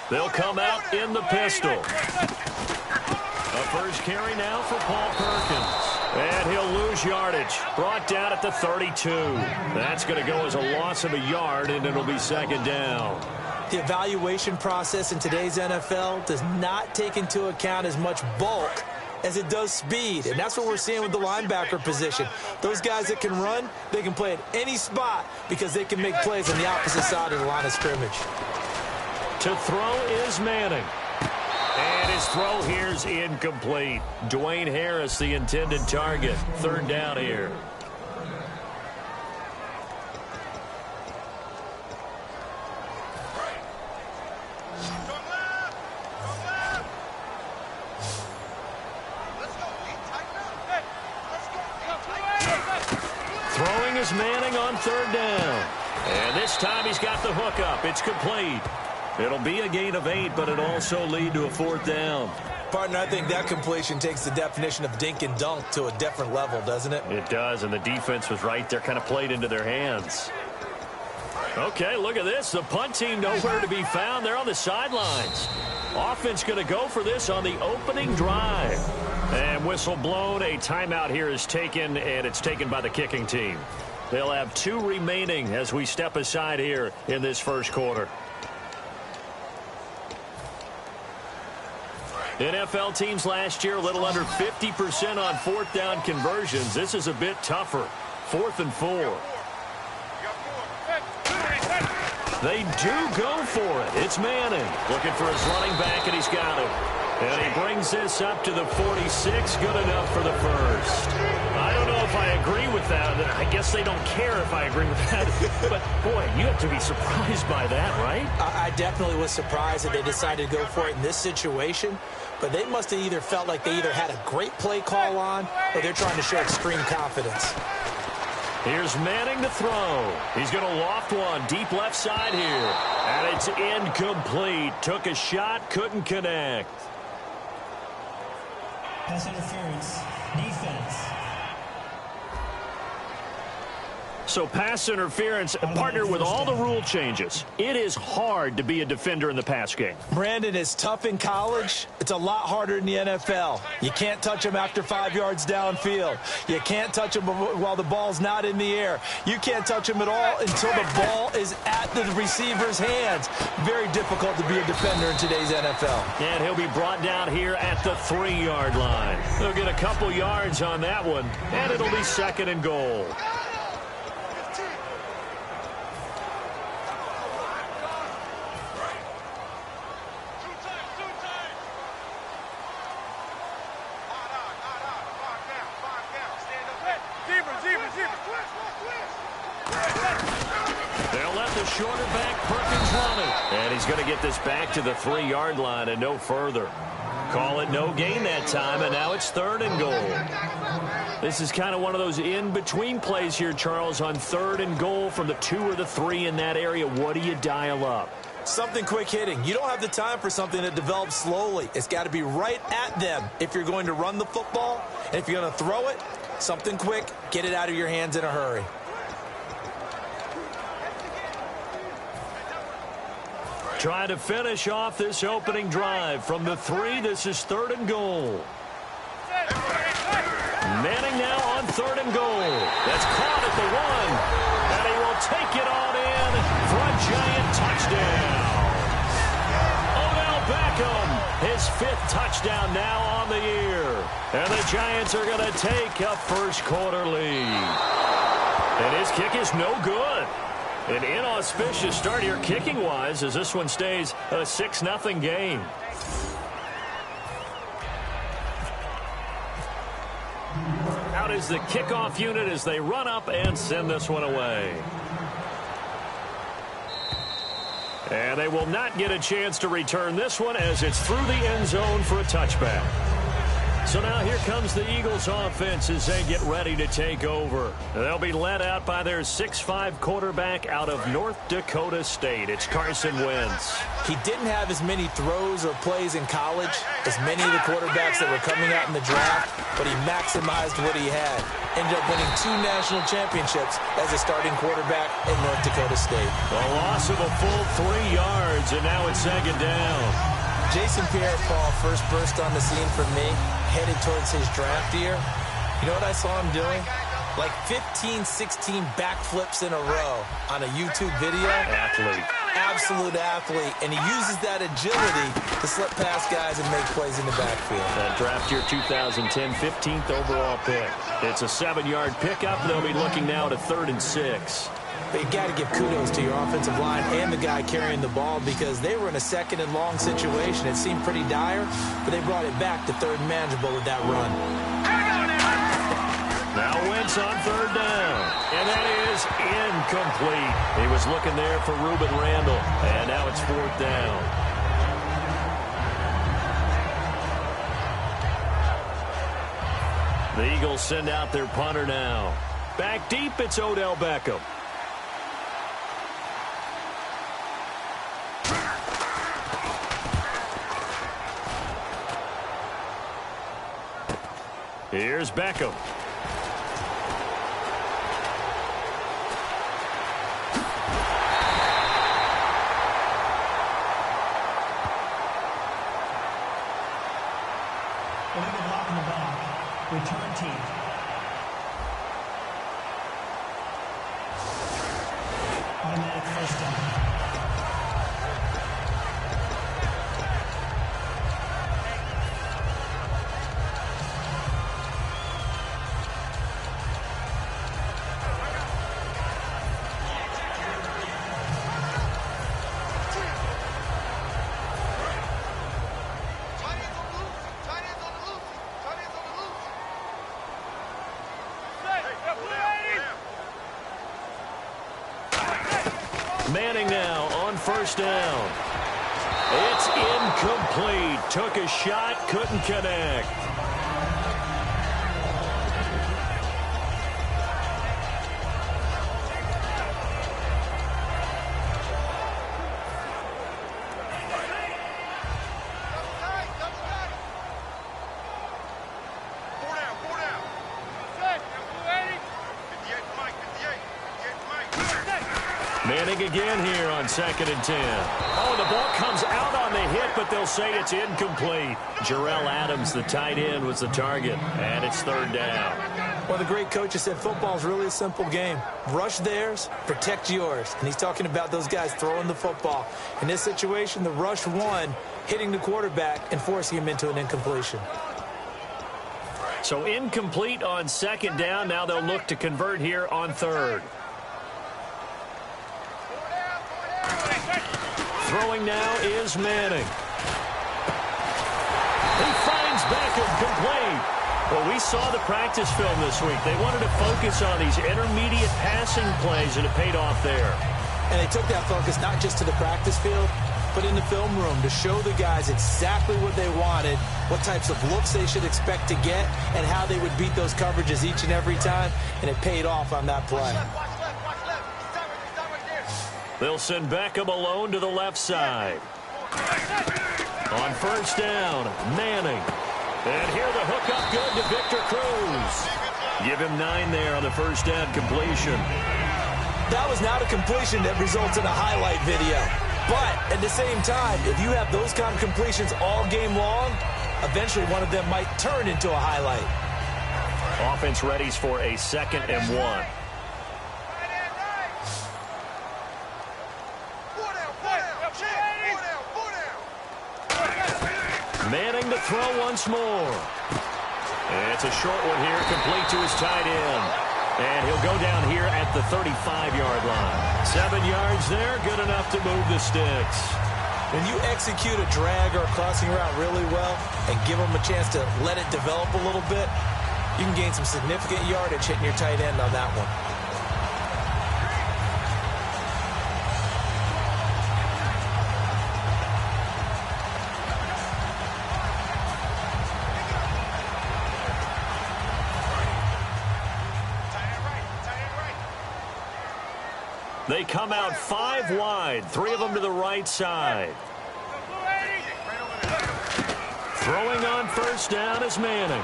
They'll come out in the pistol. A first carry now for Paul Perkins. And he'll lose yardage. Brought down at the 32. That's going to go as a loss of a yard, and it'll be second down. The evaluation process in today's NFL does not take into account as much bulk as it does speed, and that's what we're seeing with the linebacker position. Those guys that can run, they can play at any spot because they can make plays on the opposite side of the line of scrimmage. To throw is Manning. And his throw here's incomplete. Dwayne Harris, the intended target. Third down here. Throwing is Manning on third down. And this time he's got the hook up. It's complete. It'll be a gain of 8, but it'll also lead to a fourth down. Partner, I think that completion takes the definition of dink and dunk to a different level, doesn't it? It does, and the defense was right there, kind of played into their hands. Okay, look at this. The punt team nowhere to be found. They're on the sidelines. Offense going to go for this on the opening drive. And whistle blown. A timeout here is taken, and it's taken by the kicking team. They'll have 2 remaining as we step aside here in this first quarter. NFL teams last year a little under 50% on fourth down conversions. This is a bit tougher. 4th and 4. They do go for it. It's Manning looking for his running back, and he's got him. And he brings this up to the 46. Good enough for the first. I don't know if I agree with that. I guess they don't care if I agree with that. But, boy, you have to be surprised by that, right? I definitely was surprised that they decided to go for it in this situation. But they must have either felt like they either had a great play call on or they're trying to show extreme confidence. Here's Manning to throw. He's going to loft one deep left side here. And it's incomplete. Took a shot, couldn't connect. Pass interference, defense. So pass interference, partnered with all the rule changes. It is hard to be a defender in the pass game. Brandon, is tough in college. It's a lot harder in the NFL. You can't touch them after 5 yards downfield. You can't touch them while the ball's not in the air. You can't touch them at all until the ball is at the receiver's hands. Very difficult to be a defender in today's NFL. And he'll be brought down here at the 3-yard line. They'll get a couple yards on that one, and it'll be 2nd and goal. They'll let the shorter back Perkins run it. And he's going to get this back to the 3-yard line and no further. Call it no gain that time, and now it's 3rd and goal. This is kind of one of those in-between plays here, Charles, on 3rd and goal from the 2 or the 3 in that area. What do you dial up? Something quick hitting. You don't have the time for something that develops slowly. It's got to be right at them if you're going to run the football. And if you're going to throw it, something quick, get it out of your hands in a hurry. Trying to finish off this opening drive from the 3. This is 3rd and goal. Manning now on 3rd and goal. That's caught at the 1. And he will take it on in for a giant touchdown. Odell Beckham, his 5th touchdown now on the year. And the Giants are going to take a first quarter lead. And his kick is no good. An inauspicious start here kicking-wise as this one stays a 6-0 game. Out is the kickoff unit as they run up and send this one away. And they will not get a chance to return this one as it's through the end zone for a touchback. So now here comes the Eagles offense as they get ready to take over. They'll be led out by their 6'5" quarterback out of North Dakota State. It's Carson Wentz. He didn't have as many throws or plays in college as many of the quarterbacks that were coming out in the draft, but he maximized what he had. Ended up winning 2 national championships as a starting quarterback at North Dakota State. A loss of a full 3 yards, and now it's second down. Jason Pierre-Paul first burst on the scene for me, headed towards his draft year. You know what I saw him doing? Like 15, 16 backflips in a row on a YouTube video. Athlete. Absolute athlete. And he uses that agility to slip past guys and make plays in the backfield. That draft year 2010, 15th overall pick. It's a 7-yard pickup. They'll be looking now to 3rd and 6. But you got to give kudos to your offensive line and the guy carrying the ball because they were in a 2nd and long situation. It seemed pretty dire, but they brought it back to 3rd and manageable with that run. Now Wentz on 3rd down, and that is incomplete. He was looking there for Reuben Randall, and now it's 4th down. The Eagles send out their punter now. Back deep, it's Odell Beckham. Here's Beckham. Illegal block in the back. Return team. Automatic first down. Manning now on 1st down. It's incomplete. Took a shot, couldn't connect. Manning again here on 2nd and 10. Oh, the ball comes out on the hit, but they'll say it's incomplete. Jarrell Adams, the tight end, was the target, and it's 3rd down. Well, the great coach has said football's really a simple game. Rush theirs, protect yours. And he's talking about those guys throwing the football. In this situation, the rush won, hitting the quarterback and forcing him into an incompletion. So incomplete on 2nd down. Now they'll look to convert here on 3rd. Throwing now is Manning. He finds Beckham complete. Well, we saw the practice film this week. They wanted to focus on these intermediate passing plays, and it paid off there. And they took that focus not just to the practice field, but in the film room to show the guys exactly what they wanted, what types of looks they should expect to get, and how they would beat those coverages each and every time, and it paid off on that play. They'll send Beckham alone to the left side. On 1st down, Manning. And here the hookup good to Victor Cruz. Give him 9 there on the 1st down completion. That was not a completion that results in a highlight video. But at the same time, if you have those kind of completions all game long, eventually one of them might turn into a highlight. Offense readies for a 2nd and 1. Manning to throw once more. And it's a short one here, complete to his tight end. And he'll go down here at the 35-yard line. 7 yards there, good enough to move the sticks. When you execute a drag or a crossing route really well and give them a chance to let it develop a little bit, you can gain some significant yardage hitting your tight end on that one. They come out 5 wide, 3 of them to the right side. Throwing on first down is Manning.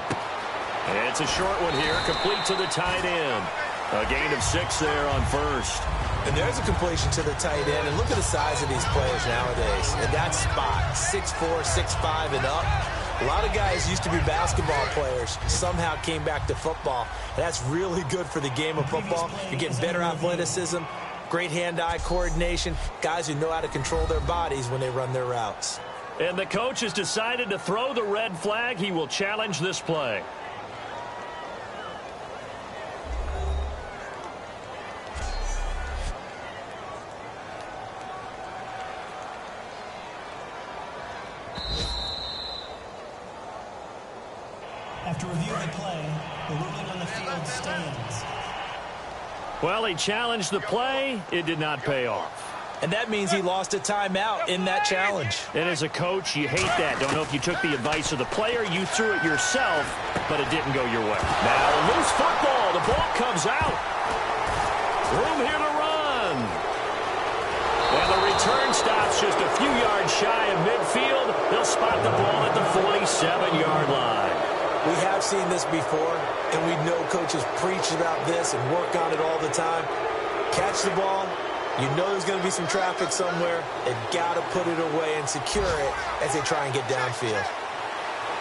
It's a short one here, complete to the tight end. A gain of 6 there on first. And there's a completion to the tight end. And look at the size of these players nowadays. At that spot, 6'4", 6'5", and up. A lot of guys used to be basketball players, somehow came back to football. And that's really good for the game of football. You're getting better athleticism, great hand-eye coordination, guys who know how to control their bodies when they run their routes. And the coach has decided to throw the red flag. He will challenge this play. After review of the play, the ruling on the field stands. Well, he challenged the play. It did not pay off. And that means he lost a timeout in that challenge. And as a coach, you hate that. Don't know if you took the advice of the player. You threw it yourself, but it didn't go your way. Now, loose football. The ball comes out. Room here to run. And the return stops just a few yards shy of midfield. They'll spot the ball at the 47-yard line. We have seen this before, and we know coaches preach about this and work on it all the time. Catch the ball. You know there's going to be some traffic somewhere. They've got to put it away and secure it as they try and get downfield.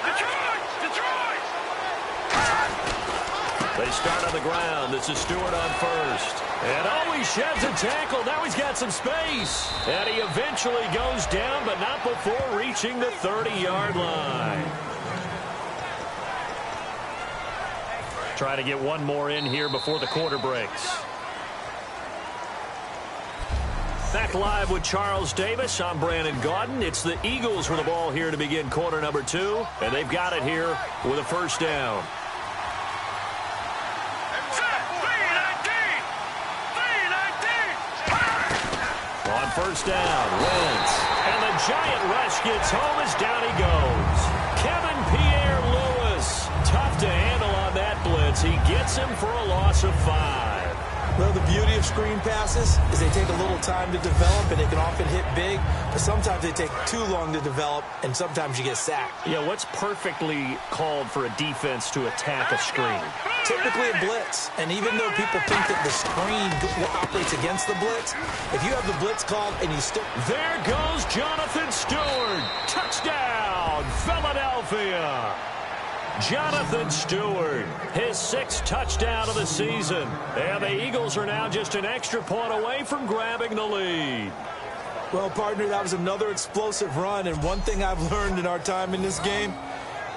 Detroit! They start on the ground. This is Stewart on first. And he sheds a tackle. Now he's got some space. And he eventually goes down, but not before reaching the 30-yard line. Try to get one more in here before the quarter breaks. Back live with Charles Davis. I'm Brandon Gaudin. It's the Eagles with the ball here to begin quarter number 2. And they've got it here with a first down. On first down, Wentz. And the giant rush gets home as down he goes. Kevin Pierre-Louis. Tough to handle on that blitz. He gets him for a loss of 5. Well, the beauty of screen passes is they take a little time to develop, and they can often hit big, but sometimes they take too long to develop, and sometimes you get sacked. Yeah, what's perfectly called for a defense to attack a screen? Typically a blitz, and even though people think that the screen operates against the blitz, if you have the blitz called and you still... There goes Jonathan Stewart. Touchdown, Philadelphia. Jonathan Stewart, his 6th touchdown of the season. And the Eagles are now just an extra point away from grabbing the lead. Well, partner, that was another explosive run. And one thing I've learned in our time in this game,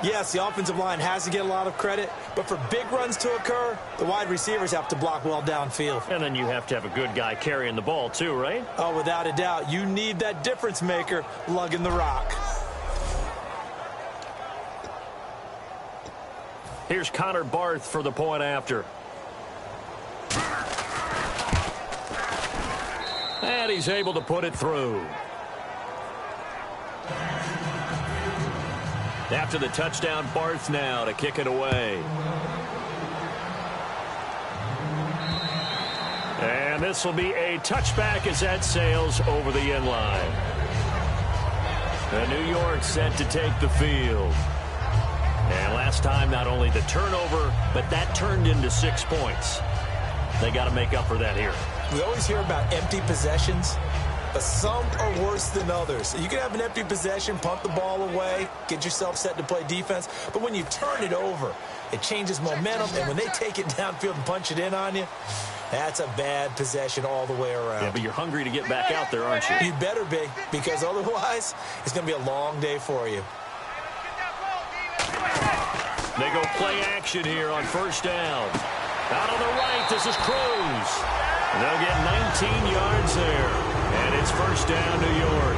yes, the offensive line has to get a lot of credit. But for big runs to occur, the wide receivers have to block well downfield. And then you have to have a good guy carrying the ball too, right? Oh, without a doubt. You need that difference maker lugging the rock. Here's Connor Barth for the point after. And he's able to put it through. After the touchdown, Barth now to kick it away. And this will be a touchback as that sails over the end line. And New York set to take the field. And last time, not only the turnover, but that turned into 6 points. They got to make up for that here. We always hear about empty possessions, but some are worse than others. You can have an empty possession, punt the ball away, get yourself set to play defense, but when you turn it over, it changes momentum, and when they take it downfield and punch it in on you, that's a bad possession all the way around. Yeah, but you're hungry to get back out there, aren't you? You better be, because otherwise, it's going to be a long day for you. They go play action here on first down. Out on the right, this is Cruz. They'll get 19 yards there. And it's first down, New York.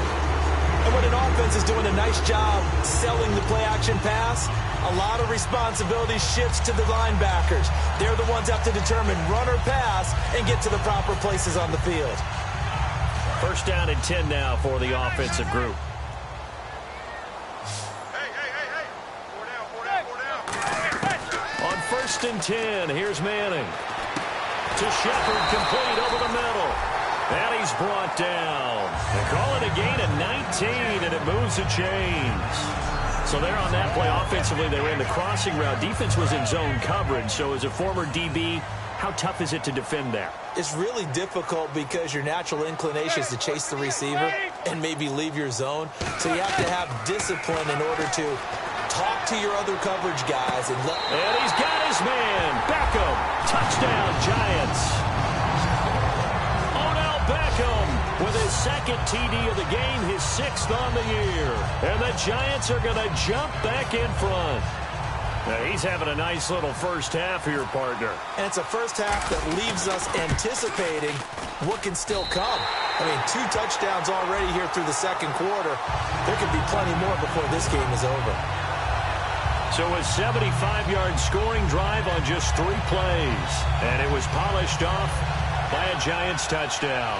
And when an offense is doing a nice job selling the play action pass, a lot of responsibility shifts to the linebackers. They're the ones that have to determine run or pass and get to the proper places on the field. First down and 10 now for the offensive group. On first and 10, here's Manning. To Shepard, complete over the middle. And he's brought down. They call it a gain of 19, and it moves the chains. So there on that play, offensively, they ran the crossing route. Defense was in zone coverage. So as a former DB, how tough is it to defend that? It's really difficult because your natural inclination is to chase the receiver and maybe leave your zone. So you have to have discipline in order to talk to your other coverage guys. And he's got his man. Beckham. Touchdown, Giants. Odell Beckham with his second TD of the game, his 6th on the year. And the Giants are going to jump back in front. Now, he's having a nice little first half here, partner. And it's a first half that leaves us anticipating what can still come. I mean, 2 touchdowns already here through the second quarter. There could be plenty more before this game is over. So a 75-yard scoring drive on just 3 plays. And it was polished off by a Giants touchdown.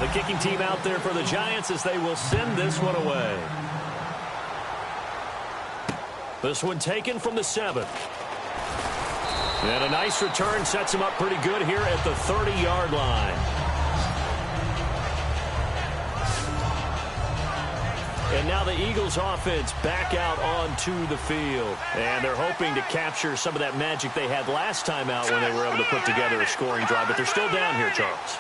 The kicking team out there for the Giants as they will send this one away. This one taken from the 7th. And a nice return sets him up pretty good here at the 30-yard line. And now the Eagles offense back out onto the field. And they're hoping to capture some of that magic they had last time out when they were able to put together a scoring drive. But they're still down here, Charles.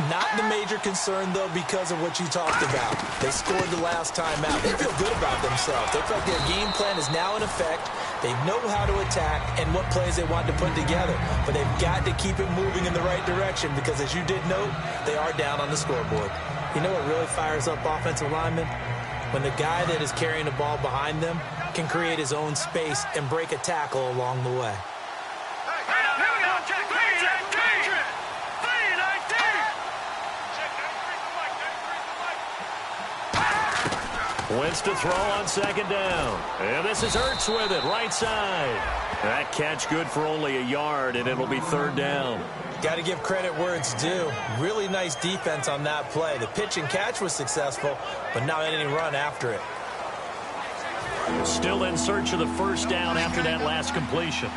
Not the major concern, though, because of what you talked about. They scored the last time out. They feel good about themselves. They feel like their game plan is now in effect. They know how to attack and what plays they want to put together. But they've got to keep it moving in the right direction because, as you did note, they are down on the scoreboard. You know what really fires up offensive linemen? When the guy that is carrying the ball behind them can create his own space and break a tackle along the way. Wentz to throw on 2nd down. And this is Ertz with it, right side. That catch good for only a yard, and it'll be 3rd down. Got to give credit where it's due. Really nice defense on that play. The pitch and catch was successful, but not any run after it. Still in search of the 1st down after that last completion.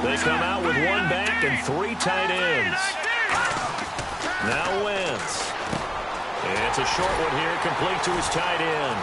They come out with 1 back and 3 tight ends. Now Wentz. It's a short one here, complete to his tight end.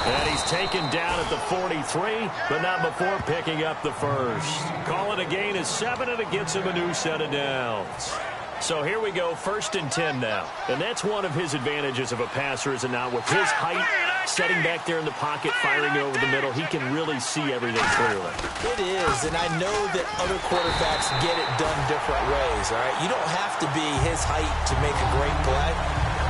And he's taken down at the 43, but not before picking up the 1st. Call it a gain of 7, and it gets him a new set of downs. So here we go, 1st and 10 now. And that's one of his advantages of a passer, is it not? With his height, setting back there in the pocket, firing it over the middle, he can really see everything clearly. It is, and I know that other quarterbacks get it done different ways, all right? You don't have to be his height to make a great play.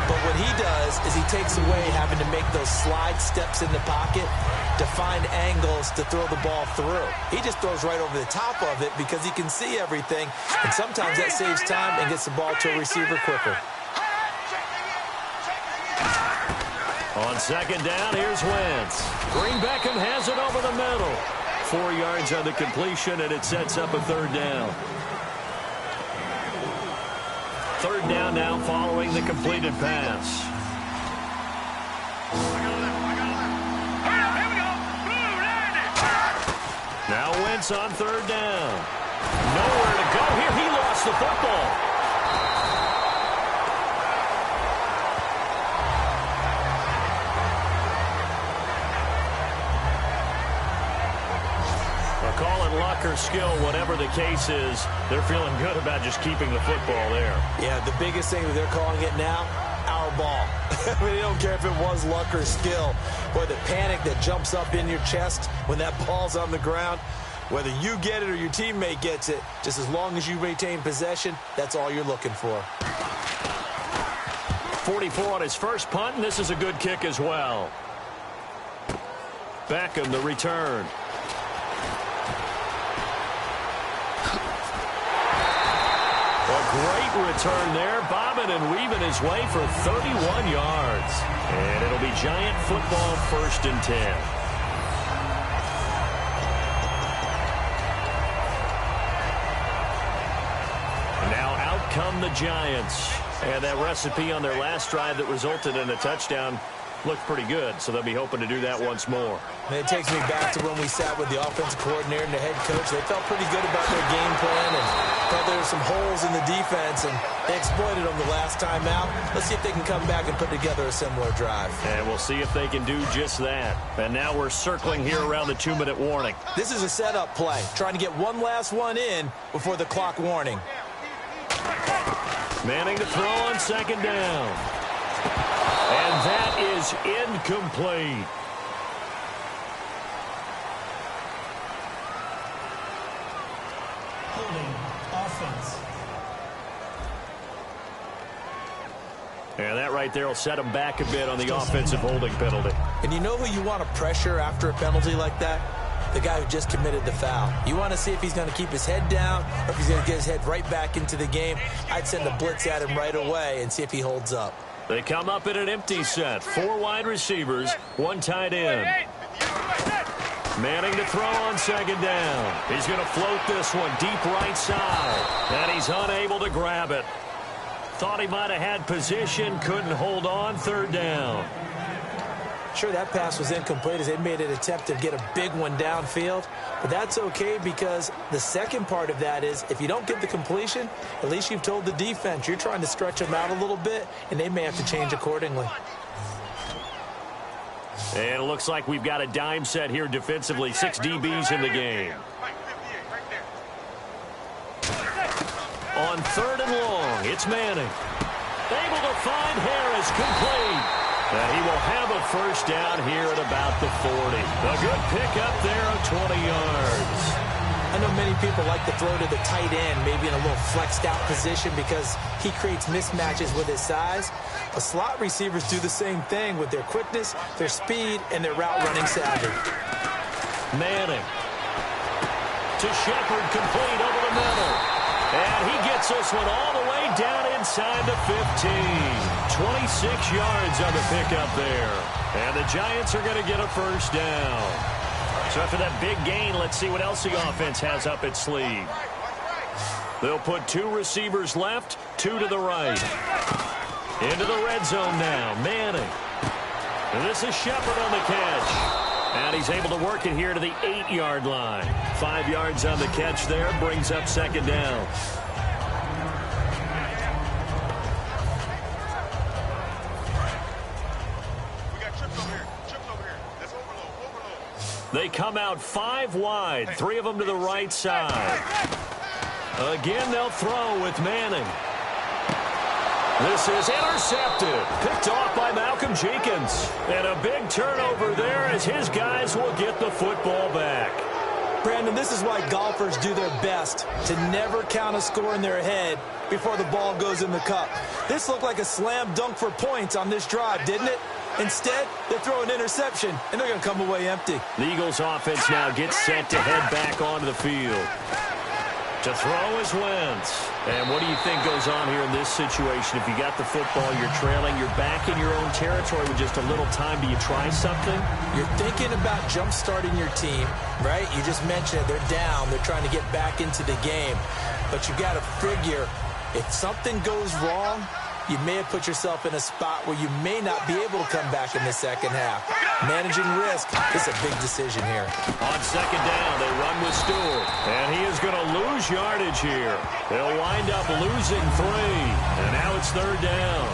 But what he does is he takes away having to make those slide steps in the pocket to find angles to throw the ball through. He just throws right over the top of it because he can see everything, and sometimes that saves time and gets the ball to a receiver quicker. On 2nd down, here's Wentz. Green Beckham has it over the middle. 4 yards on the completion, and it sets up a 3rd down. 3rd down now following the completed pass. Now Wentz on 3rd down. Nowhere to go here. He lost the football. Call it luck or skill, whatever the case is, they're feeling good about just keeping the football there. Yeah, the biggest thing that they're calling it now, our ball. I mean, they don't care if it was luck or skill. Boy, the panic that jumps up in your chest when that ball's on the ground, whether you get it or your teammate gets it, just as long as you retain possession, that's all you're looking for. 44 on his first punt, and this is a good kick as well. Beckham, the return. Great return there, bobbing and weaving his way for 31 yards. And it'll be Giant football, 1st and 10. Now out come the Giants. And that recipe on their last drive that resulted in a touchdown looked pretty good, so they'll be hoping to do that once more. And it takes me back to when we sat with the offensive coordinator and the head coach. They felt pretty good about their game plan and felt there were some holes in the defense, and they exploited them the last time out. Let's see if they can come back and put together a similar drive. And we'll see if they can do just that. And now we're circling here around the 2-minute warning. This is a setup play, trying to get one last one in before the clock warning. Manning to throw on second down. And that is incomplete. Holding offense. And that right there will set him back a bit on the offensive holding penalty. And you know who you want to pressure after a penalty like that? The guy who just committed the foul. You want to see if he's going to keep his head down or if he's going to get his head right back into the game. I'd send a blitz at him right away and see if he holds up. They come up in an empty set. 4 wide receivers, 1 tight end. Manning to throw on second down. He's going to float this one deep right side. And he's unable to grab it. Thought he might have had position, couldn't hold on, third down. Sure, that pass was incomplete as they made an attempt to get a big one downfield. But that's okay because the second part of that is if you don't get the completion, at least you've told the defense you're trying to stretch them out a little bit, and they may have to change accordingly. And it looks like we've got a dime set here defensively. 6 DBs in the game. On third and long, it's Manning. Able to find Harris, complete. And he will have a first down here at about the 40. A good pickup there of 20 yards. I know many people like to throw to the tight end, maybe in a little flexed out position because he creates mismatches with his size. But slot receivers do the same thing with their quickness, their speed, and their route running savvy. Manning to Shepard, complete over the middle. And he gets this one all the way down inside the 15. 26 yards on the pickup there. And the Giants are going to get a first down. So after that big gain, let's see what else the offense has up its sleeve. They'll put 2 receivers left, 2 to the right. Into the red zone now, Manning. And this is Shepard on the catch. And he's able to work it here to the 8-yard line. 5 yards on the catch there, brings up second down. They come out 5 wide, 3 of them to the right side. Again, they'll throw with Manning. This is intercepted. Picked off by Malcolm Jenkins. And a big turnover there as his guys will get the football back. Brandon, this is why golfers do their best to never count a score in their head before the ball goes in the cup. This looked like a slam dunk for points on this drive, didn't it? Instead, they throw an interception, and they're going to come away empty. The Eagles offense now gets set to head back onto the field. To throw is Wentz. And what do you think goes on here in this situation? If you got the football, you're trailing, you're back in your own territory with just a little time. Do you try something? You're thinking about jump-starting your team, right? You just mentioned it. They're down. They're trying to get back into the game. But you got to figure if something goes wrong, you may have put yourself in a spot where you may not be able to come back in the second half. Managing risk is a big decision here. On second down, they run with Stewart. And he is going to lose yardage here. They'll wind up losing 3. And now it's third down.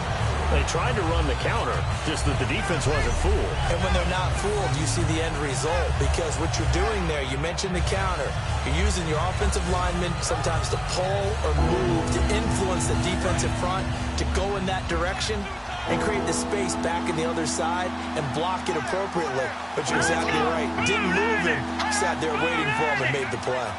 They tried to run the counter, just that the defense wasn't fooled. And when they're not fooled, you see the end result. Because what you're doing there, you mentioned the counter. You're using your offensive linemen sometimes to pull or move, to influence the defensive front, to go in that direction and create the space back in the other side and block it appropriately. But you're exactly right. Didn't move him, sat there waiting for him and made the play.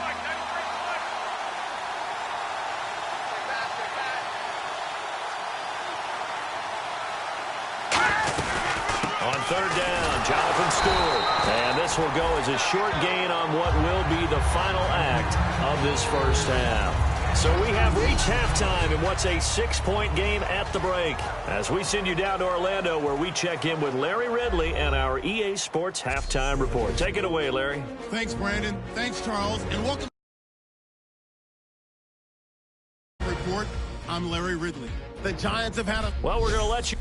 On third down, Jonathan Stewart. And this will go as a short gain on what will be the final act of this first half. So we have reached halftime in what's a 6-point game at the break. As we send you down to Orlando where we check in with Larry Ridley and our EA Sports Halftime Report. Take it away, Larry. Thanks, Brandon. Thanks, Charles. And welcome to the report. I'm Larry Ridley. The Giants have had a... Well, we're going to let you...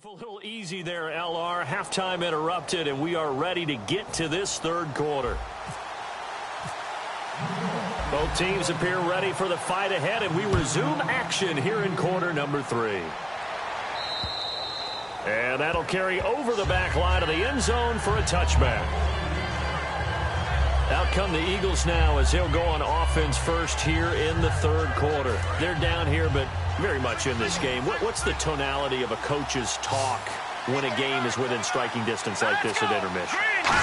A little easy there, LR. Halftime interrupted, and we are ready to get to this third quarter. Both teams appear ready for the fight ahead, and we resume action here in quarter number 3. And that'll carry over the back line of the end zone for a touchback. Out come the Eagles now as he'll go on offense first here in the third quarter. They're down here, but very much in this game. What's the tonality of a coach's talk when a game is within striking distance like this at intermission?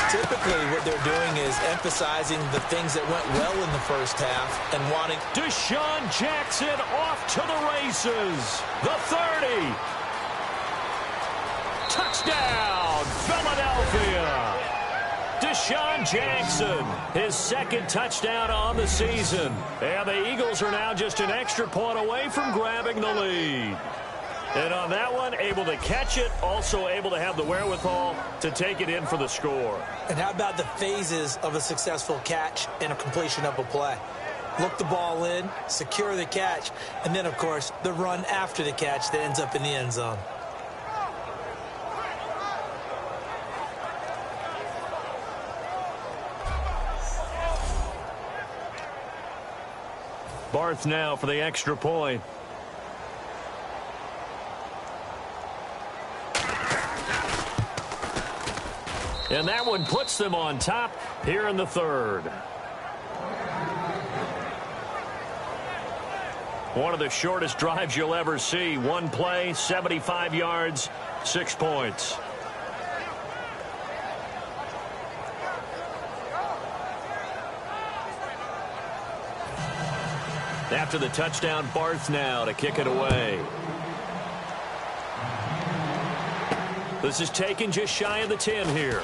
Typically, what they're doing is emphasizing the things that went well in the first half and wanting... Deshaun Jackson off to the races. The 30. Touchdown, Philadelphia. Deshaun Jackson, his second touchdown on the season. And the Eagles are now just an extra point away from grabbing the lead. And on that one, able to catch it, also able to have the wherewithal to take it in for the score. And how about the phases of a successful catch and a completion of a play? Look the ball in, secure the catch, and then, of course, the run after the catch that ends up in the end zone. Barth now for the extra point. And that one puts them on top here in the third. One of the shortest drives you'll ever see. One play, 75 yards, 6 points. After the touchdown, Barth now to kick it away. This is taken just shy of the 10 here.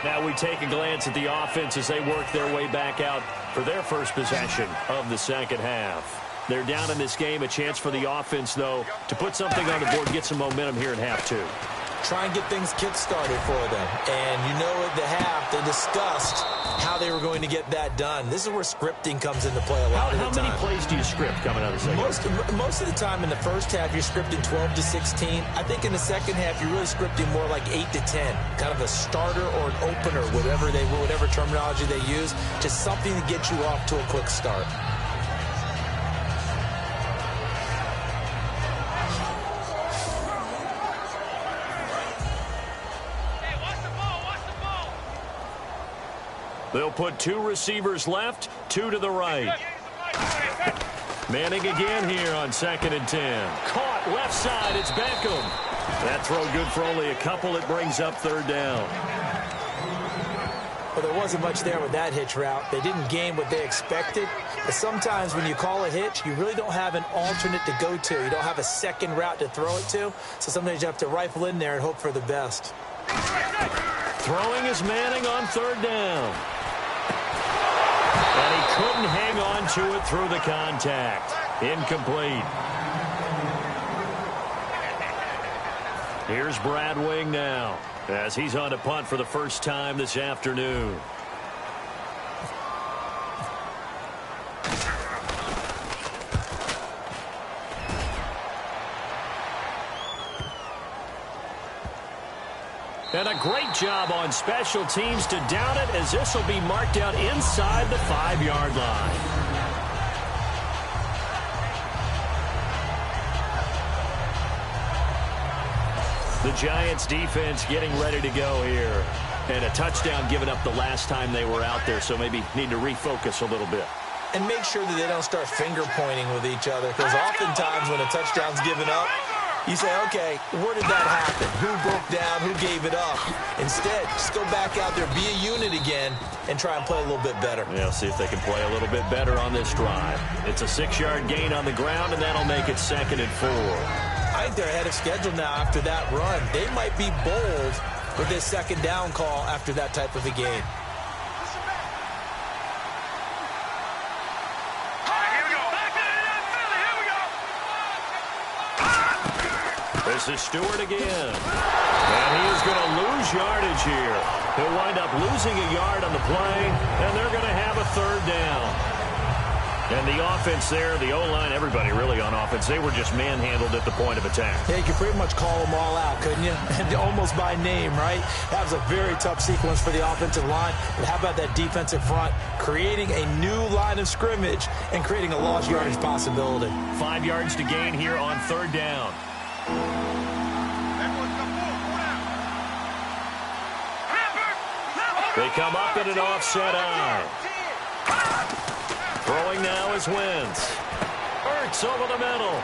Now we take a glance at the offense as they work their way back out for their first possession of the second half. They're down in this game. A chance for the offense, though, to put something on the board, get some momentum here in half 2. Try and get things kick-started for them. And you know at the half, they discussed how they were going to get that done. This is where scripting comes into play a lot of the time. How many plays do you script coming out of the second half? Most of the time in the first half, you're scripting 12 to 16. I think in the second half, you're really scripting more like 8 to 10. Kind of a starter or an opener, whatever terminology they use. Just something to get you off to a quick start. They'll put 2 receivers left, 2 to the right. Manning again here on 2nd and 10. Caught left side, it's Beckham. That throw good for only a couple. It brings up 3rd down. Well, there wasn't much there with that hitch route. They didn't gain what they expected. But sometimes when you call a hitch, you really don't have an alternate to go to. You don't have a second route to throw it to. So sometimes you have to rifle in there and hope for the best. Throwing is Manning on 3rd down. And he couldn't hang on to it through the contact. Incomplete. Here's Brad Wing now as he's on a punt for the first time this afternoon. And a great job on special teams to down it, as this will be marked out inside the 5-yard line. The Giants defense getting ready to go here. And a touchdown given up the last time they were out there, so maybe need to refocus a little bit. And make sure that they don't start finger pointing with each other, because oftentimes when a touchdown's given up, you say, okay, where did that happen? Who broke down? Who gave it up? Instead, just go back out there, be a unit again, and try and play a little bit better. Yeah, see if they can play a little bit better on this drive. It's a 6-yard gain on the ground, and that'll make it 2nd and 4. I think they're ahead of schedule now after that run. They might be bold with this 2nd down call after that type of a game. This is Stewart again. And he is going to lose yardage here. He'll wind up losing a yard on the play, and they're going to have a third down. And the offense there, the O-line, everybody really on offense, they were just manhandled at the point of attack. Yeah, you could pretty much call them all out, couldn't you? And almost by name, right? That was a very tough sequence for the offensive line. But how about that defensive front creating a new line of scrimmage and creating a lost yardage possibility? 5 yards to gain here on third down. They come up in an offset eye. Throwing now is Wentz. Ertz over the middle.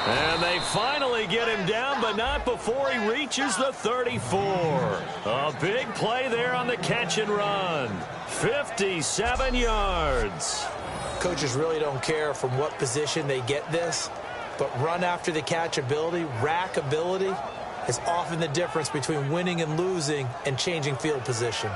And they finally get him down, but not before he reaches the 34. A big play there on the catch and run. 57 yards. Coaches really don't care from what position they get this, but run after the catch ability, rack ability, is often the difference between winning and losing and changing field position.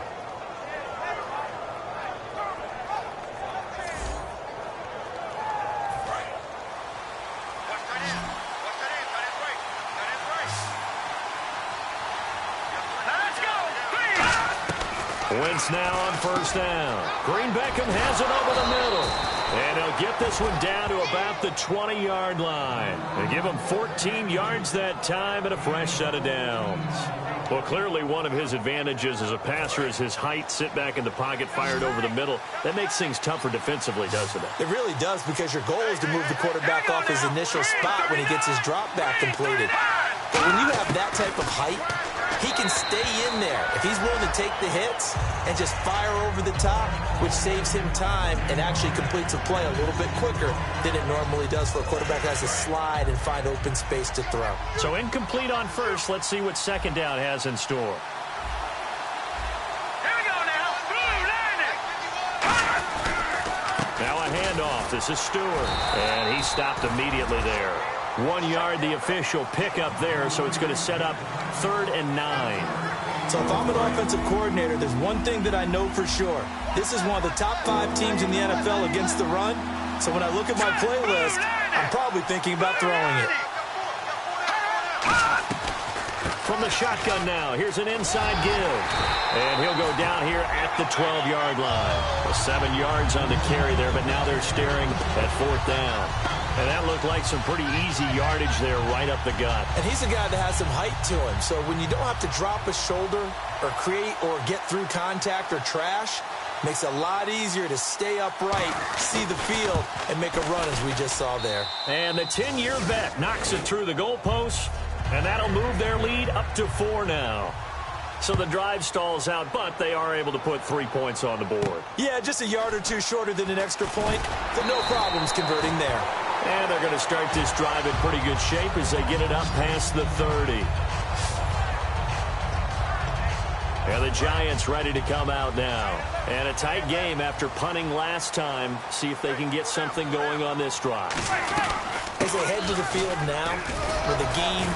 Wentz now on first down. Green Beckham has it over the middle. And he'll get this one down to about the 20-yard line. They give him 14 yards that time and a fresh set of downs. Well, clearly one of his advantages as a passer is his height. Sit back in the pocket, fired over the middle. That makes things tougher defensively, doesn't it? It really does, because your goal is to move the quarterback off his initial spot when he gets his drop back completed. But when you have that type of height, he can stay in there if he's willing to take the hits and just fire over the top, which saves him time and actually completes a play a little bit quicker than it normally does for a quarterback that has to slide and find open space to throw. So incomplete on first. Let's see what second down has in store. Here we go now. Blue line it. Now a handoff. This is Stewart. And he stopped immediately there. 1 yard, the official pickup there, so it's going to set up 3rd and 9. So if I'm an offensive coordinator, there's one thing that I know for sure. This is one of the top 5 teams in the NFL against the run. So when I look at my playlist, I'm probably thinking about throwing it. From the shotgun now, here's an inside give. And he'll go down here at the 12-yard line. Well, 7 yards on the carry there, but now they're staring at 4th down. And that looked like some pretty easy yardage there right up the gut. And he's a guy that has some height to him. So when you don't have to drop a shoulder or create or get through contact or trash, makes it a lot easier to stay upright, see the field, and make a run as we just saw there. And the 10-year vet knocks it through the goalpost, and that'll move their lead up to 4 now. So the drive stalls out, but they are able to put 3 points on the board. Yeah, just a yard or two shorter than an extra point, so no problems converting there. And they're going to start this drive in pretty good shape as they get it up past the 30. And the Giants ready to come out now. And a tight game after punting last time. See if they can get something going on this drive. As they head to the field now, with the game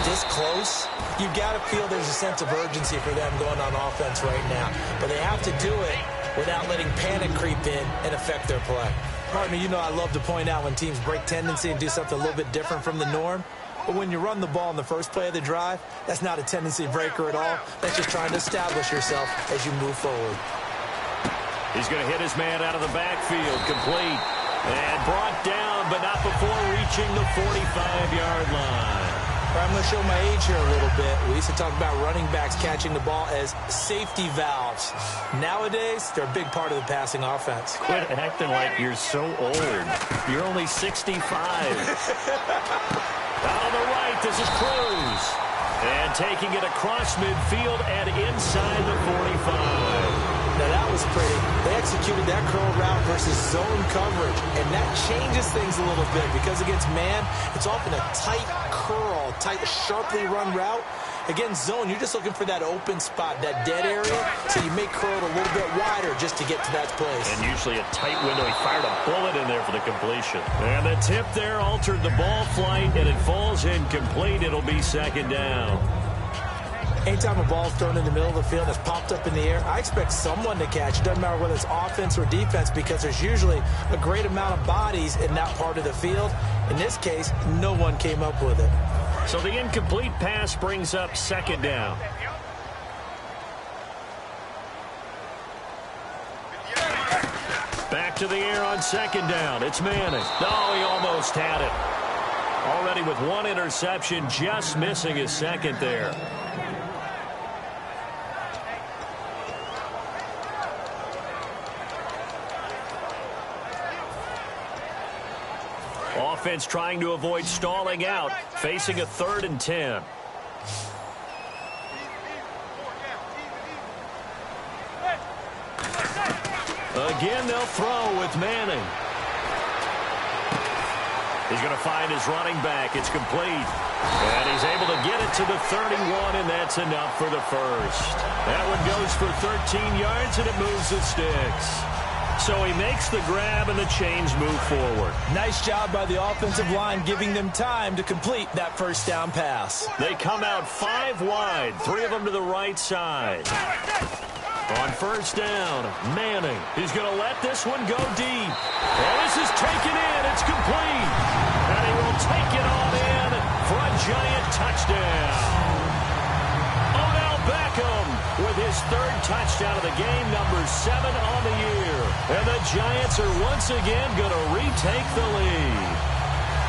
this close, you've got to feel there's a sense of urgency for them going on offense right now. But they have to do it without letting panic creep in and affect their play. Partner, you know I love to point out when teams break tendency and do something a little bit different from the norm. But when you run the ball in the first play of the drive, that's not a tendency breaker at all. That's just trying to establish yourself as you move forward. He's going to hit his man out of the backfield, complete. And brought down, but not before reaching the 45-yard line. I'm going to show my age here a little bit. We used to talk about running backs catching the ball as safety valves. Nowadays, they're a big part of the passing offense. Quit acting like you're so old. You're only 65. Out on the right, this is Cruz. And taking it across midfield and inside the 45. Now that was pretty. They executed that curl route versus zone coverage, and that changes things a little bit because against man, it's often a tight curl, tight, sharply run route. Against zone, you're just looking for that open spot, that dead area, so you may curl it a little bit wider just to get to that place. And usually a tight window. He fired a bullet in there for the completion. And the tip there altered the ball flight, and it falls incomplete. It'll be second down. Anytime a ball's thrown in the middle of the field that's popped up in the air, I expect someone to catch. It doesn't matter whether it's offense or defense because there's usually a great amount of bodies in that part of the field. In this case, no one came up with it. So the incomplete pass brings up 2nd down. Back to the air on 2nd down. It's Manning. Oh, he almost had it. Already with 1 interception, just missing his 2nd there. Offense trying to avoid stalling out, facing a 3rd and 10. Again, they'll throw with Manning. He's going to find his running back. It's complete. And he's able to get it to the 31, and that's enough for the first. That one goes for 13 yards, and it moves the sticks. So he makes the grab, and the chains move forward. Nice job by the offensive line, giving them time to complete that first down pass. They come out 5 wide, 3 of them to the right side. On first down, Manning. He's going to let this one go deep. And this is taken in. It's complete. And he will take it on in for a giant touchdown. With his 3rd touchdown of the game, number 7 on the year. And the Giants are once again going to retake the lead.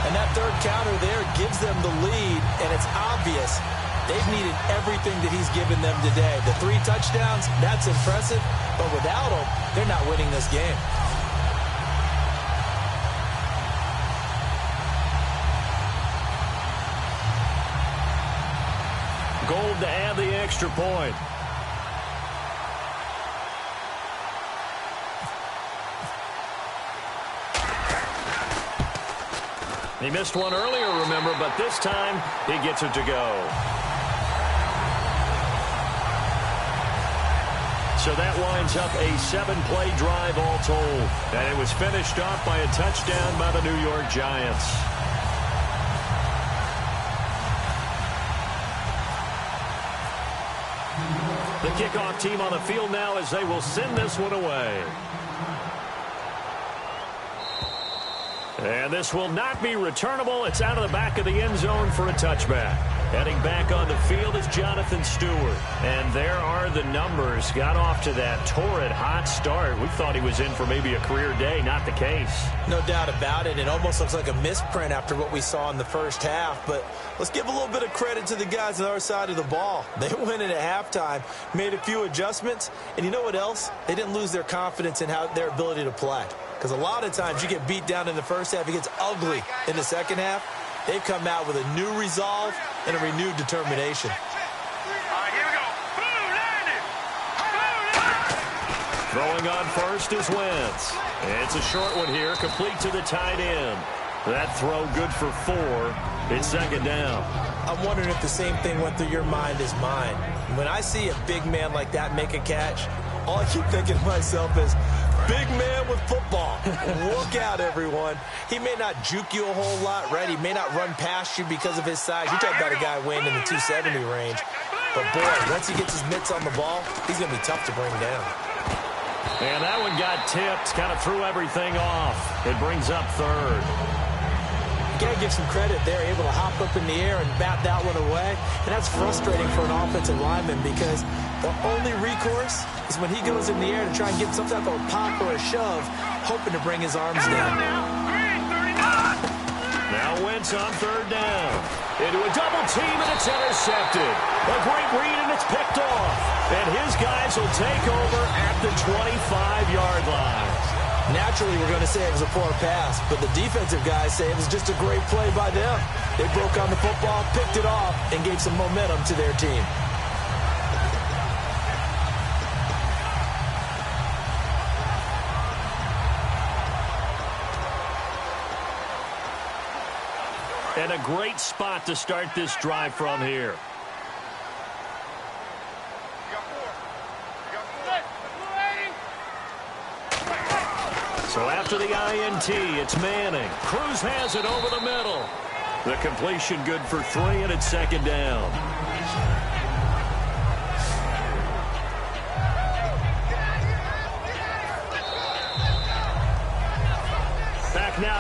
And that 3rd counter there gives them the lead, and it's obvious they've needed everything that he's given them today. The 3 touchdowns, that's impressive, but without them, they're not winning this game. Gold to add the extra point. He missed one earlier, remember, but this time he gets it to go. So that winds up a 7-play drive all told. And it was finished off by a touchdown by the New York Giants. The kickoff team on the field now as they will send this one away. And this will not be returnable. It's out of the back of the end zone for a touchback. Heading back on the field is Jonathan Stewart. And there are the numbers. Got off to that torrid hot start. We thought he was in for maybe a career day. Not the case. No doubt about it. It almost looks like a misprint after what we saw in the first half. But let's give a little bit of credit to the guys on our side of the ball. They went in at halftime, made a few adjustments. And you know what else? They didn't lose their confidence in their ability to play. Because a lot of times you get beat down in the first half. It gets ugly in the second half. They've come out with a new resolve and a renewed determination. All right, here we go. Throwing on first is Wentz. It's a short one here, complete to the tight end. That throw good for 4. It's 2nd down. I'm wondering if the same thing went through your mind as mine. When I see a big man like that make a catch, all I keep thinking to myself is, big man with football. Look out, everyone. He may not juke you a whole lot, right? He may not run past you because of his size. You're talking about a guy weighing in the 270 range. But, boy, once he gets his mitts on the ball, he's going to be tough to bring down. And that one got tipped, kind of threw everything off. It brings up 3rd. You got to give some credit there, able to hop up in the air and bat that one away. And that's frustrating for an offensive lineman because the only recourse is when he goes in the air to try and get some type of a pop or a shove, hoping to bring his arms down. Now Wentz on 3rd down. Into a double team, and it's intercepted. A great read, and it's picked off. And his guys will take over at the 25-yard line. Naturally, we're going to say it was a poor pass, but the defensive guys say it was just a great play by them. They broke on the football, picked it off, and gave some momentum to their team. And a great spot to start this drive from here. So after the INT, it's Manning. Cruz has it over the middle. The completion good for 3, and it's 2nd down.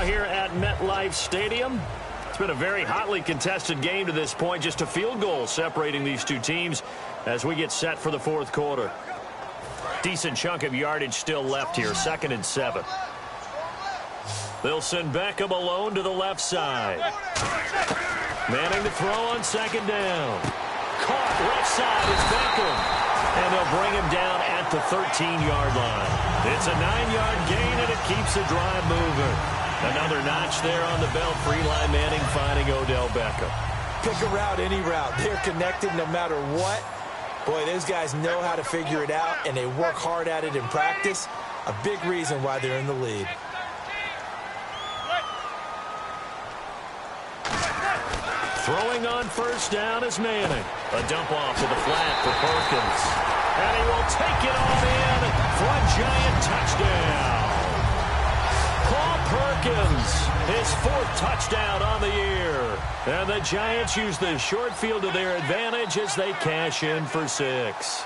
here at MetLife Stadium. It's been a very hotly contested game to this point. Just a field goal separating these two teams as we get set for the fourth quarter. Decent chunk of yardage still left here. 2nd and 7. They'll send Beckham alone to the left side. Manning to throw on 2nd down. Caught left side is Beckham. And they'll bring him down at the 13-yard line. It's a 9-yard gain, and it keeps the drive moving. Another notch there on the belt for Eli Manning, finding Odell Beckham. Pick a route, any route. They're connected no matter what. Boy, those guys know how to figure it out, and they work hard at it in practice. A big reason why they're in the lead. Throwing on 1st down is Manning. A dump off to the flat for Perkins. And he will take it on in for a giant touchdown. Paul Perkins, his 4th touchdown on the year. And the Giants use the short field to their advantage as they cash in for 6.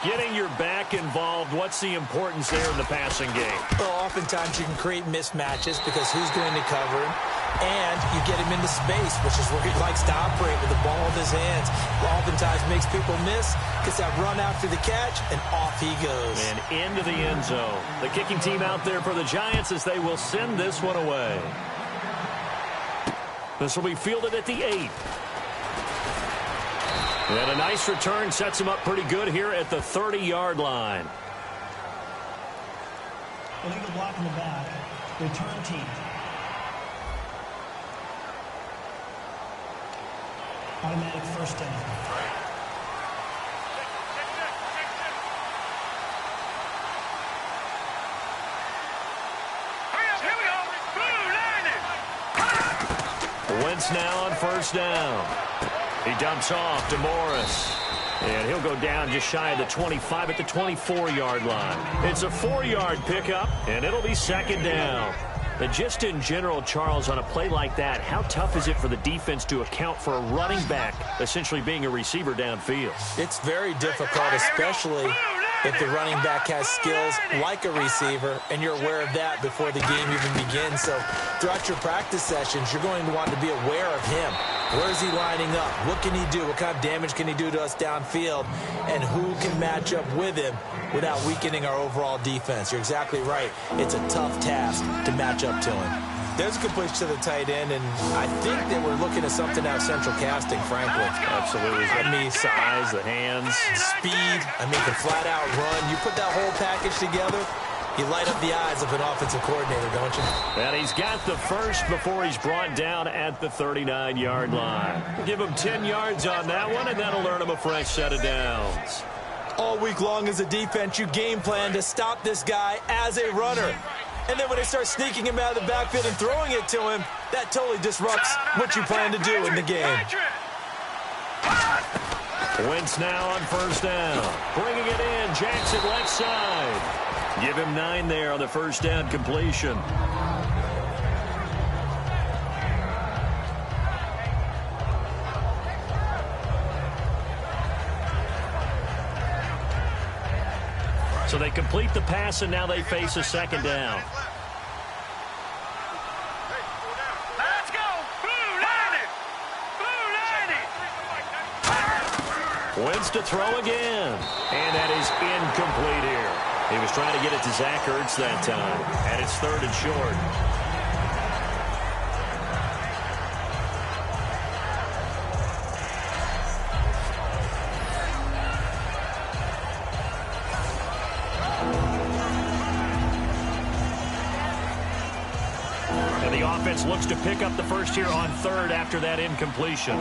Getting your back involved, what's the importance there in the passing game? Well, oftentimes you can create mismatches because who's going to cover him? And you get him into space, which is where he likes to operate with the ball in his hands. Oftentimes makes people miss, gets that run after the catch, and off he goes. And into the end zone. The kicking team out there for the Giants as they will send this one away. This will be fielded at the 8. And a nice return sets him up pretty good here at the 30-yard line. Illegal block in the back. Return team. Automatic 1st down. Here we go. Wentz now on 1st down. He dumps off to Morris. And he'll go down just shy of the 25 at the 24-yard line. It's a 4-yard pickup, and it'll be 2nd down. But just in general, Charles, on a play like that, how tough is it for the defense to account for a running back essentially being a receiver downfield? It's very difficult, especially if the running back has skills like a receiver, and you're aware of that before the game even begins. So throughout your practice sessions, you're going to want to be aware of him. Where is he lining up? What can he do? What kind of damage can he do to us downfield? And who can match up with him without weakening our overall defense? You're exactly right. It's a tough task to match up to him. There's a completion to the tight end, and I think that we're looking at something out of central casting, frankly. Absolutely. I mean, size, the hands. Speed. I mean, the flat-out run. You put that whole package together, you light up the eyes of an offensive coordinator, don't you? And he's got the first before he's brought down at the 39-yard line. Give him 10 yards on that one, and that'll earn him a fresh set of downs. All week long as a defense, you game plan to stop this guy as a runner. And then when they start sneaking him out of the backfield and throwing it to him, that totally disrupts what you plan to do in the game. Wentz now on 1st down. Bringing it in, Jackson left side. Give him 9 there on the 1st down completion. So they complete the pass, and now they face a 2nd down. Let's go. Blue Lightning. Blue Lightning. Wentz to throw again. And that is incomplete here. He was trying to get it to Zach Ertz that time. And it's 3rd and short. And the offense looks to pick up the first here on 3rd after that incompletion.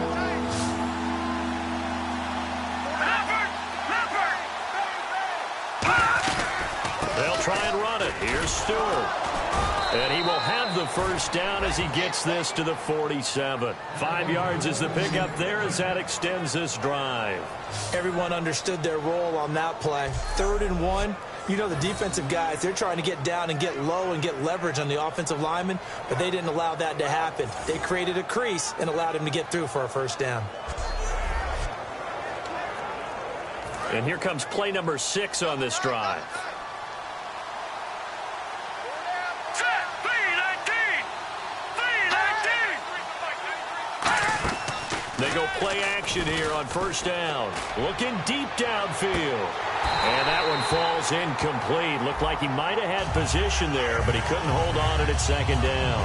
They'll try and run it. Here's Stewart. And he will have the first down as he gets this to the 47. 5 yards is the pickup there as that extends this drive. Everyone understood their role on that play. 3rd and 1. You know, the defensive guys, they're trying to get down and get low and get leverage on the offensive lineman, but they didn't allow that to happen. They created a crease and allowed him to get through for a first down. And here comes play number 6 on this drive. Play action here on first down. Looking deep downfield. And that one falls incomplete. Looked like he might have had position there, but he couldn't hold on at second down.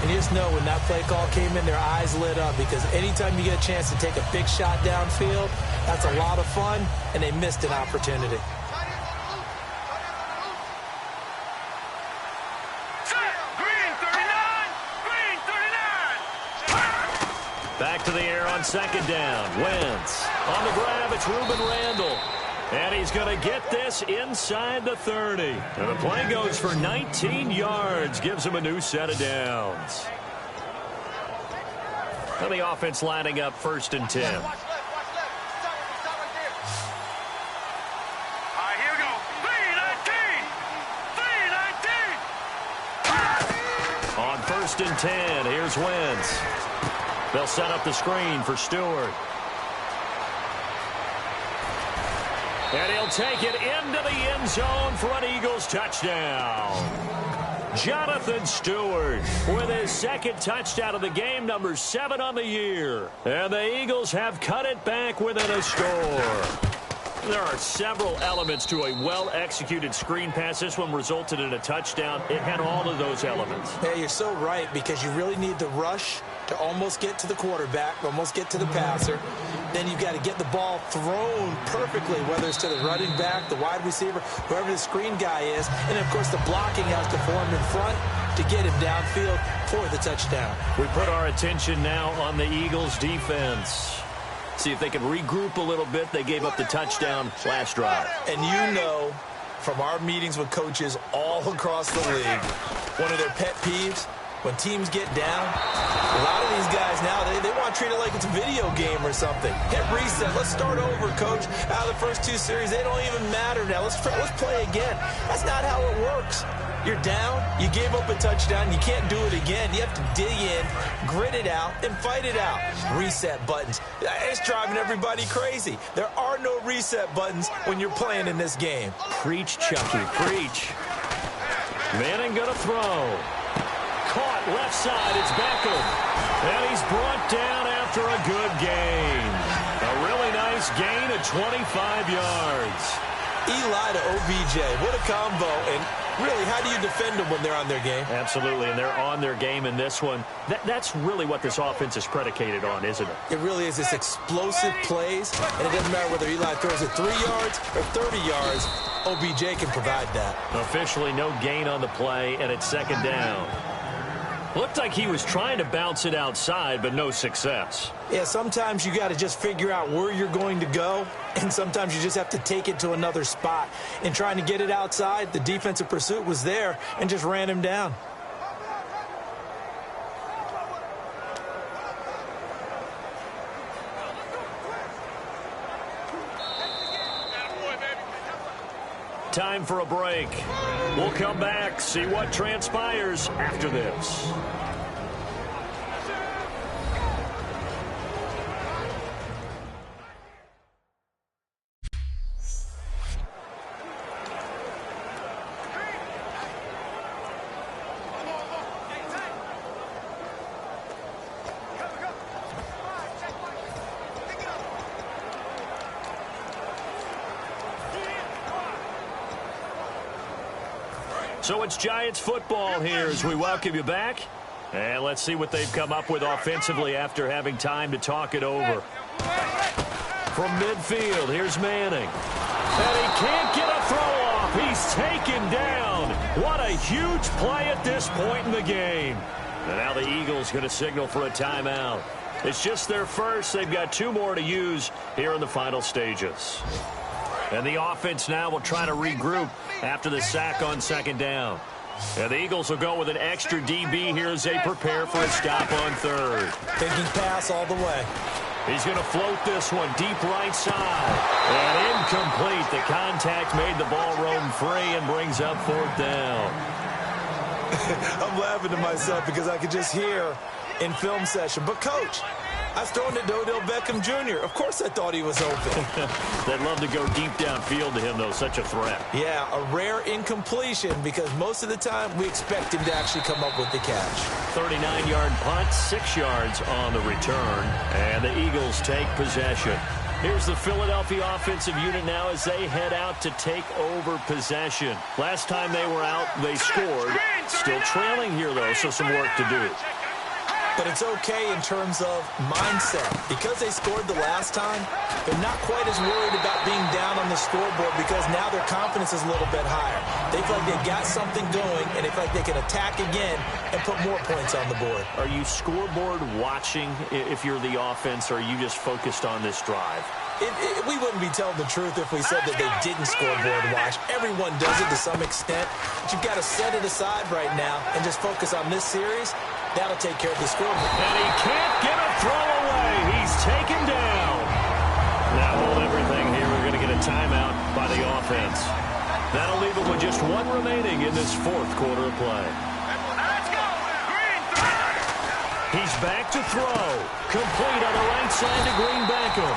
And you just know when that play call came in, their eyes lit up, because anytime you get a chance to take a big shot downfield, that's a lot of fun, and they missed an opportunity. Back to the air on second down. Wentz. On the grab, it's Reuben Randall. And he's going to get this inside the 30. And the play goes for 19 yards. Gives him a new set of downs. And the offense lining up 1st and 10. All right, here we go. 3-19. On 1st and 10, here's Wentz. They'll set up the screen for Stewart. And he'll take it into the end zone for an Eagles touchdown. Jonathan Stewart with his 2nd touchdown of the game, number 7 on the year. And the Eagles have cut it back within a score. There are several elements to a well-executed screen pass. This one resulted in a touchdown. It had all of those elements. Yeah, you're so right, because you really need the rush to almost get to the quarterback, almost get to the passer. Then you've got to get the ball thrown perfectly, whether it's to the running back, the wide receiver, whoever the screen guy is. And, of course, the blocking has to form in front to get him downfield for the touchdown. We put our attention now on the Eagles' defense. See if they can regroup a little bit. They gave up the touchdown last drive. And you know, from our meetings with coaches all across the league, one of their pet peeves, when teams get down, a lot of these guys now, they want to treat it like it's a video game or something. Hit reset. Let's start over, coach. Out of the first 2 series, they don't even matter now. Let's play again. That's not how it works. You're down. You gave up a touchdown. You can't do it again. You have to dig in, grit it out, and fight it out. Reset buttons. It's driving everybody crazy. There are no reset buttons when you're playing in this game. Preach, Chucky. Preach. Manning going to throw. Caught left side. It's Beckham. And he's brought down after a good gain. A really nice gain of 25 yards. Eli to OBJ. What a combo. And really, how do you defend them when they're on their game? Absolutely, and they're on their game in this one. That's really what this offense is predicated on, isn't it? It really is. It's explosive plays, and it doesn't matter whether Eli throws it 3 yards or 30 yards. OBJ can provide that. Officially no gain on the play, and it's 2nd down. Looked like he was trying to bounce it outside, but no success. Yeah, sometimes you got to just figure out where you're going to go, and sometimes you just have to take it to another spot. In trying to get it outside, the defensive pursuit was there and just ran him down. Time for a break. We'll come back, see what transpires after this. So it's Giants football here as we welcome you back. And let's see what they've come up with offensively after having time to talk it over. From midfield, here's Manning. And he can't get a throw off. He's taken down. What a huge play at this point in the game. And now the Eagles going to signal for a timeout. It's just their first. They've got 2 more to use here in the final stages. And the offense now will try to regroup after the sack on 2nd down. And the Eagles will go with an extra DB here as they prepare for a stop on 3rd. Thinking pass all the way. He's going to float this one deep right side. And incomplete. The contact made the ball roam free and brings up 4th down. I'm laughing to myself because I could just hear in film session. But, Coach, I was throwing it to Odell Beckham Jr. Of course I thought he was open. They'd love to go deep downfield to him, though. Such a threat. Yeah, a rare incompletion because most of the time we expect him to actually come up with the catch. 39-yard punt, 6 yards on the return, and the Eagles take possession. Here's the Philadelphia offensive unit now as they head out to take over possession. Last time they were out, they scored. Still trailing here, though, so some work to do. But it's okay in terms of mindset. Because they scored the last time, they're not quite as worried about being down on the scoreboard because now their confidence is a little bit higher. They feel like they've got something going, and they feel like they can attack again and put more points on the board. Are you scoreboard watching if you're the offense, or are you just focused on this drive? We wouldn't be telling the truth if we said that they didn't scoreboard watch. Everyone does it to some extent. But you've got to set it aside right now and just focus on this series. That'll take care of the scoreboard. And he can't get a throw away. He's taken down. Now hold everything here. We're going to get a timeout by the offense. That'll leave them with just one remaining in this fourth quarter of play. He's back to throw. Complete on the right side to Green Beckham.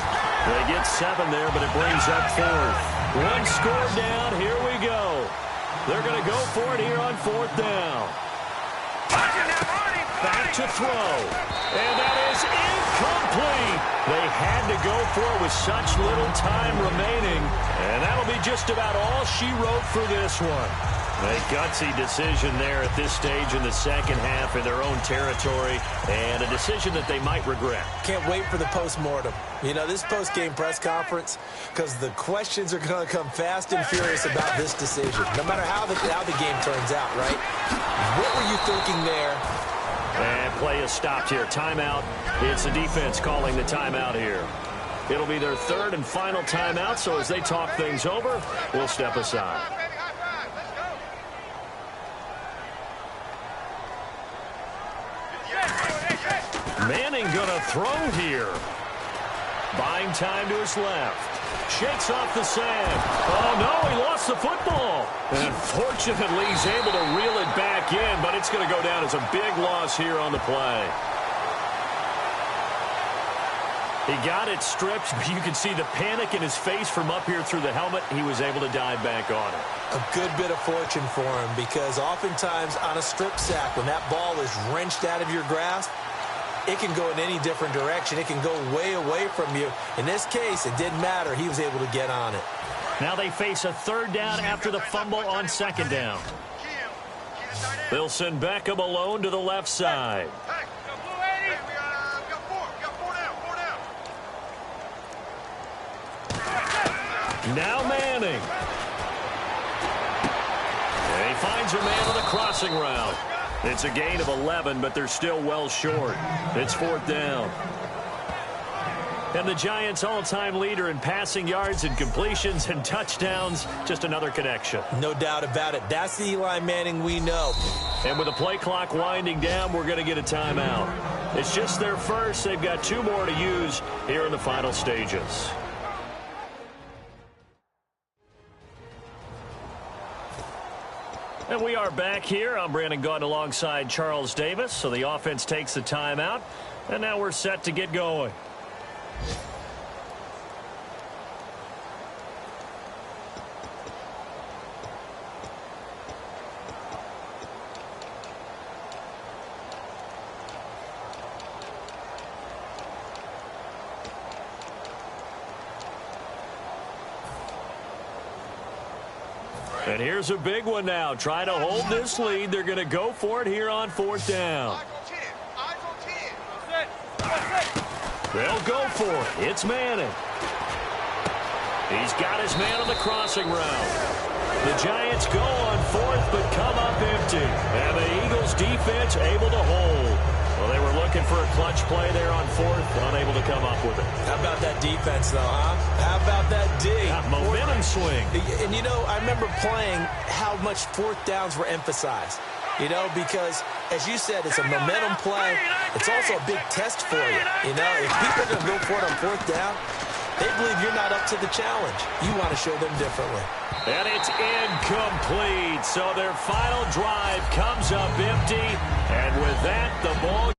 They get 7 there, but it brings up 4th. One score down. Here we go. They're going to go for it here on 4th down. Back to throw. And that is incomplete. They had to go for it with such little time remaining. And that'll be just about all she wrote for this one. A gutsy decision there at this stage in the second half in their own territory, and a decision that they might regret. Can't wait for the post-mortem. You know, this post-game press conference, because the questions are going to come fast and furious about this decision, no matter how the game turns out, right? What were you thinking there? And play is stopped here. Timeout. It's the defense calling the timeout here. It'll be their third and final timeout, so as they talk things over, we'll step aside. Manning gonna throw here. Buying time to his left. Shakes off the sand. Oh, no, he lost the football. And fortunately, he's able to reel it back in, but it's going to go down as a big loss here on the play. He got it stripped, but you can see the panic in his face from up here through the helmet. He was able to dive back on it. A good bit of fortune for him because oftentimes on a strip sack, when that ball is wrenched out of your grasp, it can go in any different direction. It can go way away from you. In this case, it didn't matter. He was able to get on it. Now they face a third down after the fumble on second down. They'll send Beckham alone to the left side. Now Manning. And he finds a man on the crossing route. It's a gain of 11, but they're still well short. It's 4th down. And the Giants' all-time leader in passing yards and completions and touchdowns, just another connection. No doubt about it. That's the Eli Manning we know. And with the play clock winding down, we're going to get a timeout. It's just their first. They've got 2 more to use here in the final stages. And we are back here. I'm Brandon Gaudin alongside Charles Davis. So the offense takes the timeout. And now we're set to get going. And here's a big one now. Trying to hold this lead. They're going to go for it here on 4th down. They'll go for it. It's Manning. He's got his man on the crossing route. The Giants go on 4th but come up empty. And the Eagles defense able to hold. Well, they were looking for a clutch play there on 4th, unable to come up with it. How about that defense, though, huh? How about that D? That momentum swing. And, you know, I remember playing how much 4th downs were emphasized. You know, because, as you said, it's a momentum play. It's also a big test for you. You know, if people are going to go for it on 4th down, they believe you're not up to the challenge. You want to show them differently. And it's incomplete. So their final drive comes up empty. And with that, the ball